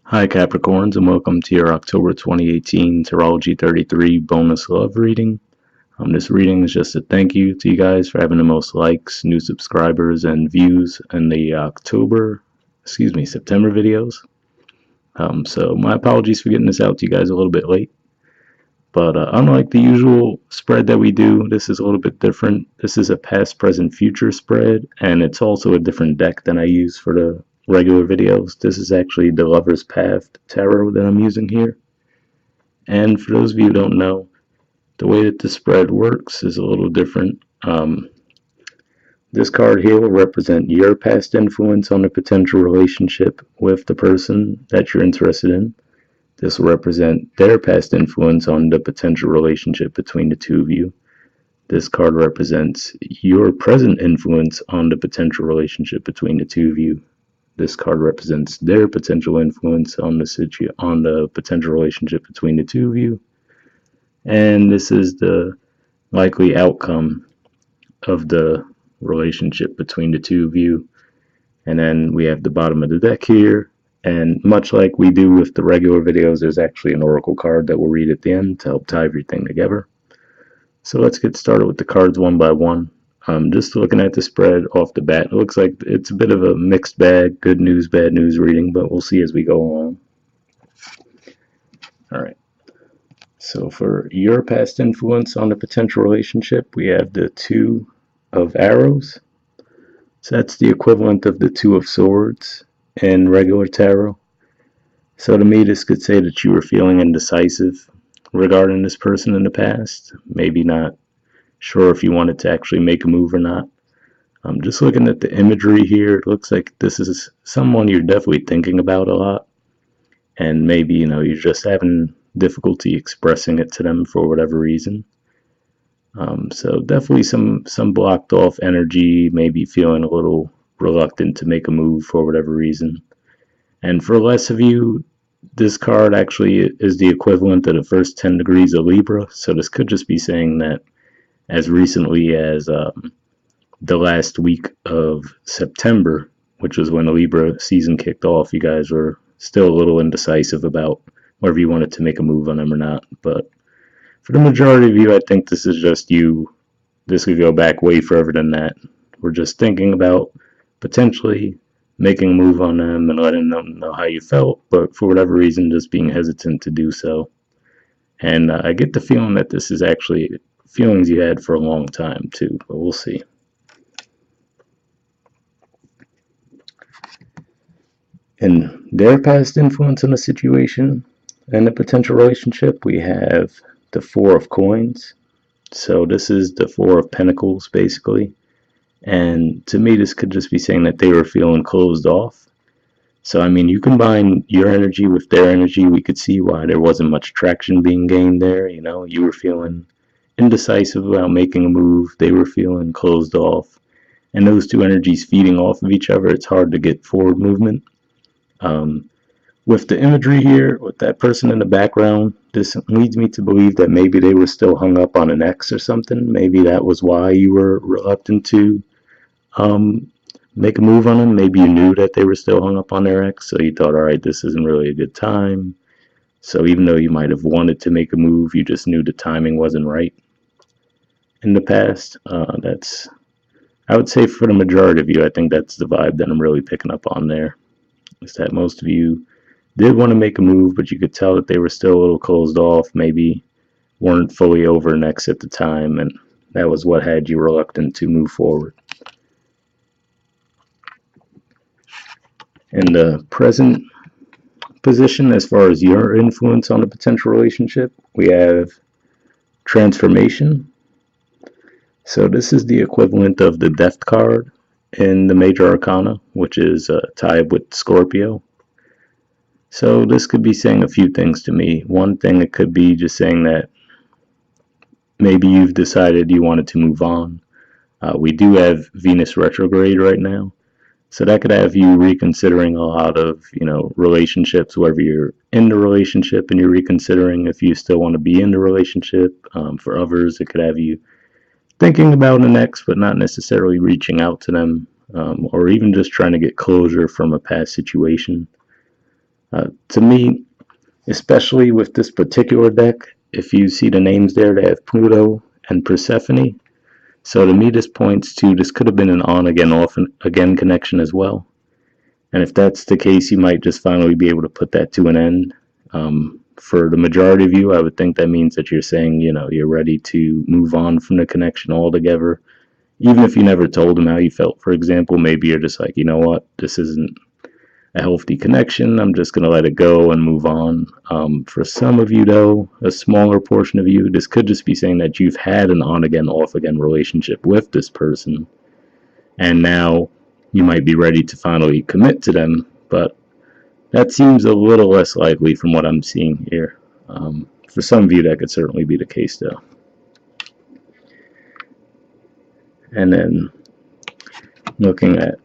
Hi Capricorns, and welcome to your October 2018 Tarology 33 bonus love reading. This reading is just a thank you to you guys for having the most likes, new subscribers, and views in the September videos. So my apologies for getting this out to you guys a little bit late. But unlike the usual spread that we do, this is a little bit different. This is a past, present, future spread, and it's also a different deck than I use for the regular videos. This is actually the Lover's Path Tarot that I'm using here. And for those of you who don't know, the way that the spread works is a little different. This card here will represent your past influence on a potential relationship with the person that you're interested in. This will represent their past influence on the potential relationship between the two of you. This card represents your present influence on the potential relationship between the two of you. This card represents their potential influence on the potential relationship between the two of you. And this is the likely outcome of the relationship between the two of you. And then we have the bottom of the deck here. And much like we do with the regular videos, there's actually an oracle card that we'll read at the end to help tie everything together. So let's get started with the cards one by one. Just looking at the spread off the bat, it looks like it's a bit of a mixed bag, good news, bad news reading, but we'll see as we go along. All right. So for your past influence on the potential relationship, we have the Two of Arrows. So that's the equivalent of the Two of Swords in regular tarot. So to me, this could say that you were feeling indecisive regarding this person in the past. Maybe not sure if you wanted to actually make a move or not. Just looking at the imagery here, it looks like this is someone you're definitely thinking about a lot. And maybe, you're just having difficulty expressing it to them for whatever reason. So definitely some blocked off energy, maybe feeling a little reluctant to make a move for whatever reason. And for less of you, this card actually is the equivalent of the first 10 degrees of Libra. So this could just be saying that as recently as the last week of September, which was when the Libra season kicked off, you guys were still a little indecisive about whether you wanted to make a move on them or not. But for the majority of you, I think this is just you. This could go back way further than that. We're just thinking about potentially making a move on them and letting them know how you felt, but for whatever reason, just being hesitant to do so. And I get the feeling that this is actually feelings you had for a long time too, but we'll see. In their past influence on the situation and the potential relationship, we have the Four of Coins. So this is the Four of Pentacles, basically. And to me, this could just be saying that they were feeling closed off. So, I mean, you combine your energy with their energy, we could see why there wasn't much traction being gained there. You were feeling indecisive about making a move. They were feeling closed off. And those two energies feeding off of each other, it's hard to get forward movement. With the imagery here, with that person in the background, this leads me to believe that maybe they were still hung up on an ex or something. Maybe that was why you were reluctant to make a move on them. Maybe you knew that they were still hung up on their ex, so you thought, all right, this isn't really a good time. So even though you might have wanted to make a move, you just knew the timing wasn't right in the past. I would say for the majority of you, I think that's the vibe that I'm really picking up on there. Is that most of you did want to make a move, but you could tell that they were still a little closed off, maybe weren't fully over an ex at the time, and that was what had you reluctant to move forward. In the present position, as far as your influence on a potential relationship, we have Transformation. So this is the equivalent of the Death card in the Major Arcana, which is tied with Scorpio. So this could be saying a few things to me. One thing, it could be just saying that maybe you've decided you wanted to move on. We do have Venus retrograde right now, so that could have you reconsidering a lot of, relationships, whether you're in the relationship and you're reconsidering if you still want to be in the relationship. For others, it could have you thinking about an ex, but not necessarily reaching out to them, or even just trying to get closure from a past situation. To me, especially with this particular deck, if you see the names there, they have Pluto and Persephone. So to me, this points to this could have been an on again, off again connection as well. And if that's the case, you might just finally be able to put that to an end. For the majority of you, I would think that means that you're saying, you're ready to move on from the connection altogether. Even if you never told them how you felt, for example, maybe you're just like, you know what, this isn't a healthy connection. I'm just going to let it go and move on. For some of you, though, a smaller portion of you, this could just be saying that you've had an on again, off again relationship with this person, and now you might be ready to finally commit to them, but that seems a little less likely from what I'm seeing here. For some of you, that could certainly be the case, though. And then looking at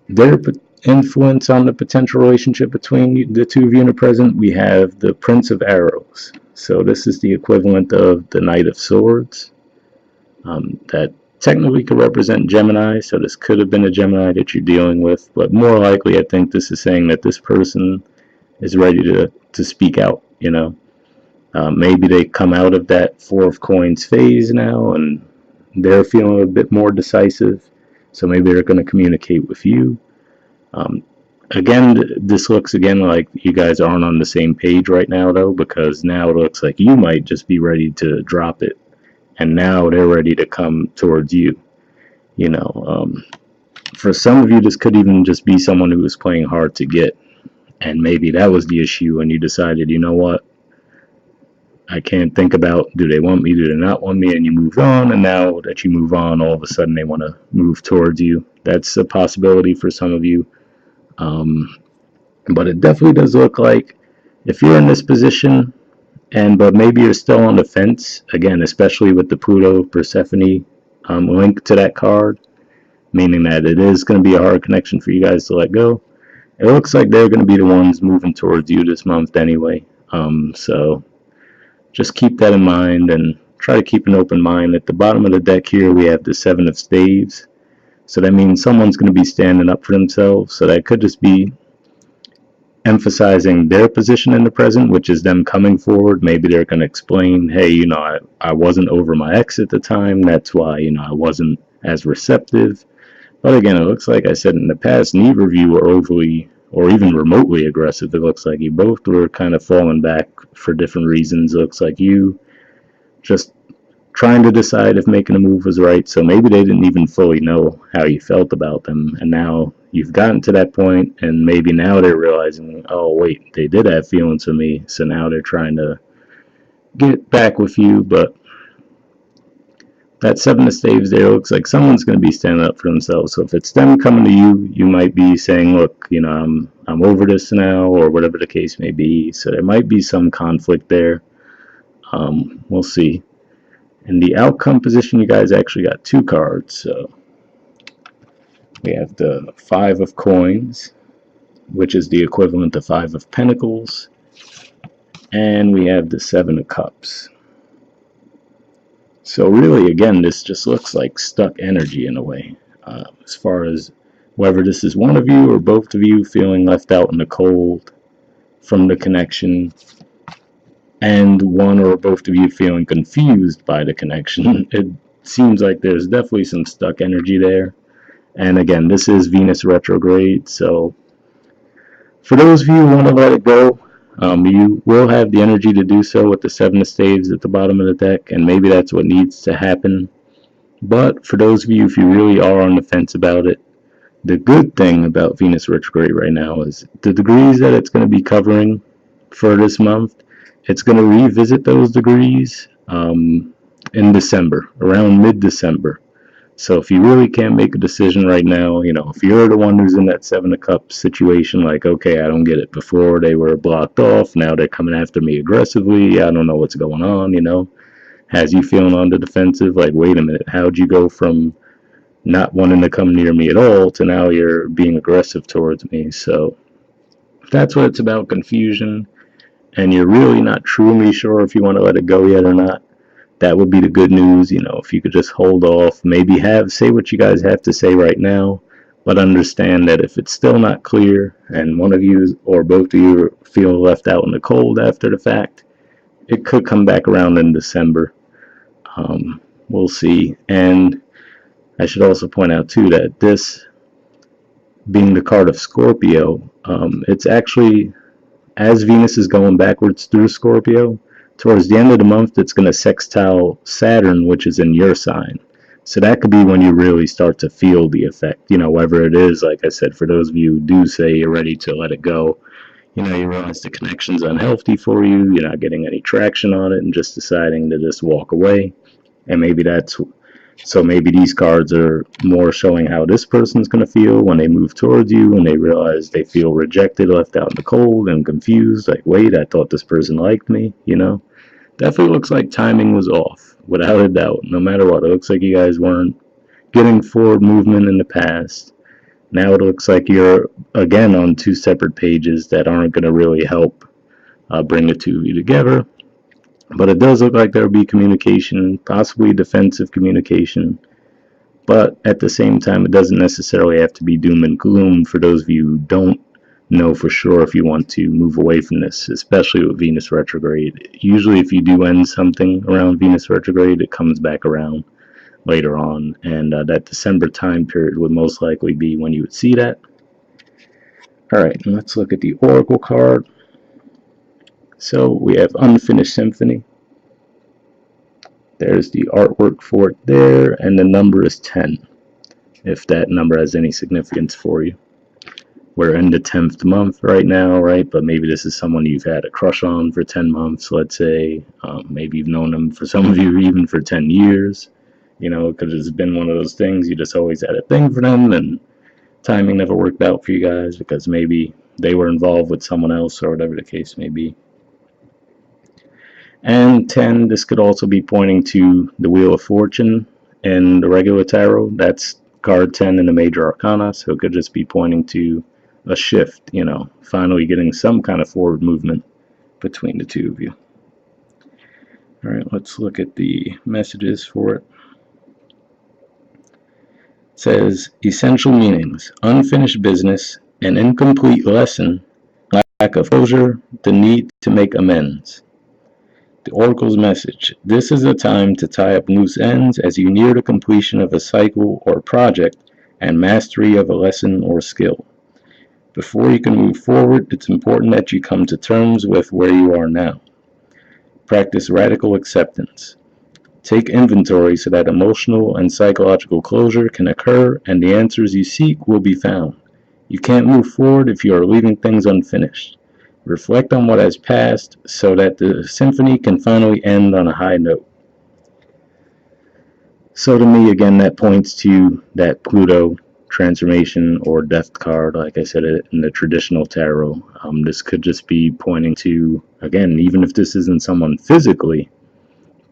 their influence on the potential relationship between the two of you in the present, we have the Prince of Arrows. So this is the equivalent of the Knight of Swords. That technically could represent Gemini, so this could have been a Gemini that you're dealing with, but more likely I think this is saying that this person is ready to speak out, maybe they come out of that Four of Coins phase now and they're feeling a bit more decisive, so maybe they're going to communicate with you. Again, this looks again like you guys aren't on the same page right now, though, because now it looks like you might just be ready to drop it, and now they're ready to come towards you. For some of you, this could even just be someone who was playing hard to get, and maybe that was the issue, and you decided, you know what, I can't think about, do they want me, do they not want me, and you moved on, and now that you move on, all of a sudden they want to move towards you. That's a possibility for some of you. But it definitely does look like if you're in this position, but maybe you're still on the fence, again, especially with the Pluto Persephone link to that card, meaning that it is going to be a hard connection for you guys to let go. It looks like they're going to be the ones moving towards you this month anyway. So just keep that in mind and try to keep an open mind. At the bottom of the deck here, we have the Seven of Staves. So that means someone's going to be standing up for themselves. So that could just be emphasizing their position in the present, which is them coming forward. Maybe they're going to explain, hey, I wasn't over my ex at the time. That's why, I wasn't as receptive. But again, it looks like I said in the past, neither of you were overly or even remotely aggressive. It looks like you both were kind of falling back for different reasons. It looks like you just trying to decide if making a move was right. So maybe they didn't even fully know how you felt about them. And now you've gotten to that point, and maybe now they're realizing, oh, wait, they did have feelings for me. So now they're trying to get back with you. But that Seven of Staves there looks like someone's going to be standing up for themselves. So if it's them coming to you, you might be saying, look, I'm over this now, or whatever the case may be. So there might be some conflict there. We'll see. In the outcome position, you guys actually got two cards. So we have the Five of Coins, which is the equivalent to Five of Pentacles, and we have the Seven of Cups. So really, again, this just looks like stuck energy in a way, as far as whether this is one of you or both of you feeling left out in the cold from the connection, and one or both of you feeling confused by the connection. It seems like there's definitely some stuck energy there. And again, this is Venus retrograde, so for those of you who want to let it go, you will have the energy to do so with the Seven of Staves at the bottom of the deck, and maybe that's what needs to happen. But for those of you, if you really are on the fence about it, the good thing about Venus retrograde right now is the degrees that it's going to be covering for this month, it's going to revisit those degrees in December, around mid-December. So if you really can't make a decision right now, if you're the one who's in that Seven of Cups situation, like, okay, I don't get it. Before they were blocked off, now they're coming after me aggressively. I don't know what's going on, Has you feeling on the defensive, like, wait a minute, how'd you go from not wanting to come near me at all to now you're being aggressive towards me? So that's what it's about, confusion, and you're really not truly sure if you want to let it go yet or not. That would be the good news, if you could just hold off, maybe say what you guys have to say right now, But understand that if it's still not clear and one of you or both of you feel left out in the cold after the fact, it could come back around in December. We'll see. And I should also point out too that this being the card of Scorpio, it's actually, as Venus is going backwards through Scorpio, towards the end of the month, it's going to sextile Saturn, which is in your sign. So that could be when you really start to feel the effect, whether it is, like I said, for those of you who do say you're ready to let it go, you realize the connection's unhealthy for you, you're not getting any traction on it, and just deciding to just walk away. And maybe these cards are more showing how this person's going to feel when they move towards you and they realize they feel rejected, left out in the cold, and confused. Like, wait, I thought this person liked me. Definitely looks like timing was off, without a doubt. No matter what, it looks like you guys weren't getting forward movement in the past. Now it looks like you're, again, on two separate pages that aren't going to really help bring the two of you together. But it does look like there'll be communication, possibly defensive communication. But at the same time, it doesn't necessarily have to be doom and gloom for those of you who don't know for sure if you want to move away from this, especially with Venus retrograde. Usually, if you do end something around Venus retrograde, it comes back around later on. And that December time period would most likely be when you would see that. All right, let's look at the Oracle card. So we have Unfinished Symphony. There's the artwork for it there, and the number is 10, if that number has any significance for you. We're in the 10th month right now, right? But maybe this is someone you've had a crush on for 10 months, let's say. Maybe you've known them, for some of you, even for 10 years. Because it's been one of those things, you just always had a thing for them, and timing never worked out for you guys because maybe they were involved with someone else or whatever the case may be. And 10, this could also be pointing to the Wheel of Fortune in the regular tarot. That's card 10 in the Major Arcana, so it could just be pointing to a shift, finally getting some kind of forward movement between the two of you. All right, let's look at the messages for it. It says, essential meanings, unfinished business, an incomplete lesson, lack of closure, the need to make amends. The Oracle's message, this is a time to tie up loose ends as you near the completion of a cycle or project and mastery of a lesson or skill. Before you can move forward, it's important that you come to terms with where you are now. Practice radical acceptance. Take inventory so that emotional and psychological closure can occur and the answers you seek will be found. You can't move forward if you are leaving things unfinished. Reflect on what has passed so that the symphony can finally end on a high note. So to me, again, that points to that Pluto transformation or death card, like I said in the traditional tarot. This could just be pointing to, again, even if this isn't someone physically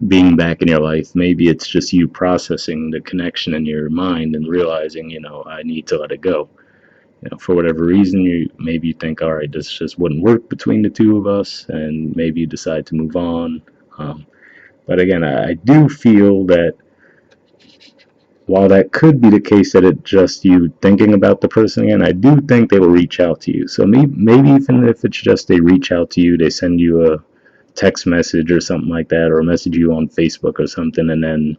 being back in your life, maybe it's just you processing the connection in your mind and realizing, I need to let it go. For whatever reason, maybe you think, all right, this just wouldn't work between the two of us, and maybe you decide to move on. But again, I do feel that while that could be the case that it's just you thinking about the person again, I do think they will reach out to you. So maybe even if it's just they reach out to you, they send you a text message or something like that, or message you on Facebook or something, and then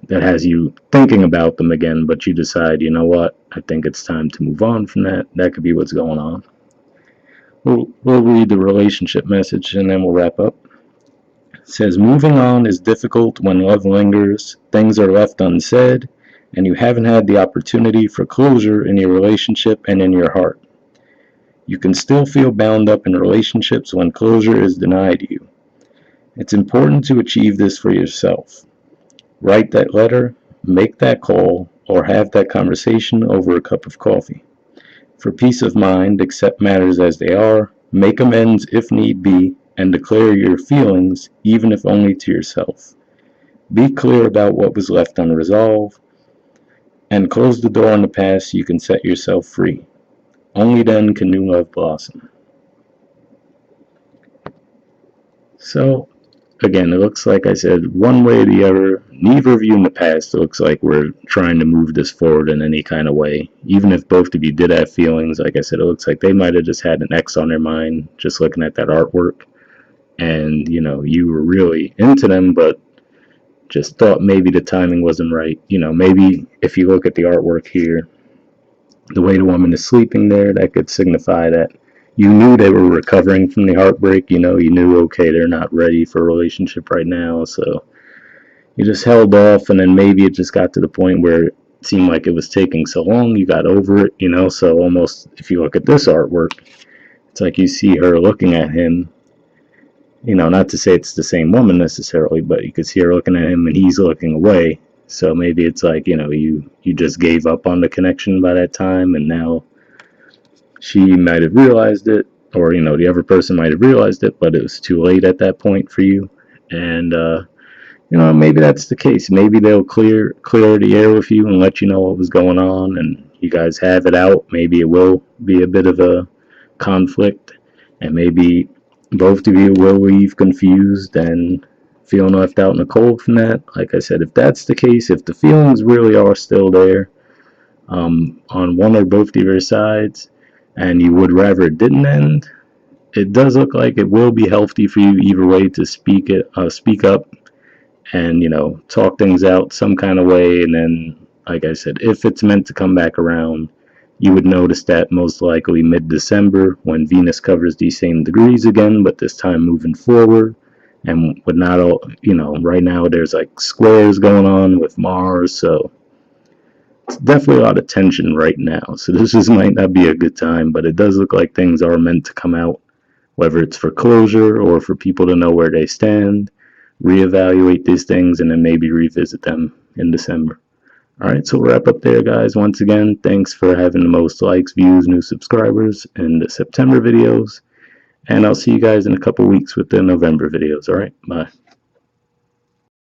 that has you thinking about them again, but you decide, you know what, I think it's time to move on from that. That could be what's going on. We'll read the relationship message and then we'll wrap up. It says, moving on is difficult when love lingers, things are left unsaid, and you haven't had the opportunity for closure in your relationship and in your heart. You can still feel bound up in relationships when closure is denied you. It's important to achieve this for yourself. Write that letter, make that call, or have that conversation over a cup of coffee. For peace of mind, accept matters as they are, make amends if need be, and declare your feelings, even if only to yourself. Be clear about what was left unresolved, and close the door on the past so you can set yourself free. Only then can new love blossom. So, again, it looks like I said, one way or the other, neither of you in the past, it looks like we're trying to move this forward in any kind of way. Even if both of you did have feelings, like I said, it looks like they might have just had an X on their mind just looking at that artwork. And, you were really into them, but just thought maybe the timing wasn't right. Maybe if you look at the artwork here, the way the woman is sleeping there, that could signify that you knew they were recovering from the heartbreak. You knew, okay, they're not ready for a relationship right now. So you just held off, and then maybe it just got to the point where it seemed like it was taking so long, you got over it. So almost, if you look at this artwork, it's like you see her looking at him. Not to say it's the same woman necessarily, but you could see her looking at him and he's looking away. So maybe it's like, you just gave up on the connection by that time, and now she might have realized it, or the other person might have realized it, but it was too late at that point for you. And maybe that's the case. Maybe they'll clear the air with you and let you know what was going on, and you guys have it out. Maybe it will be a bit of a conflict, and maybe both of you will leave confused and feeling left out in the cold from that. Like I said, if that's the case, if the feelings really are still there, on one or both of your sides, and you would rather it didn't end, it does look like it will be healthy for you either way to speak up, and talk things out some kind of way. And then, like I said, if it's meant to come back around, you would notice that most likely mid-December, when Venus covers these same degrees again, but this time moving forward. And with not all, right now there's like squares going on with Mars, so it's definitely a lot of tension right now. So this just might not be a good time, but it does look like things are meant to come out, whether it's for closure or for people to know where they stand, reevaluate these things, and then maybe revisit them in December. All right, so we'll wrap up there, guys. Once again, thanks for having the most likes, views, new subscribers in the September videos. And I'll see you guys in a couple weeks with the November videos. All right, bye.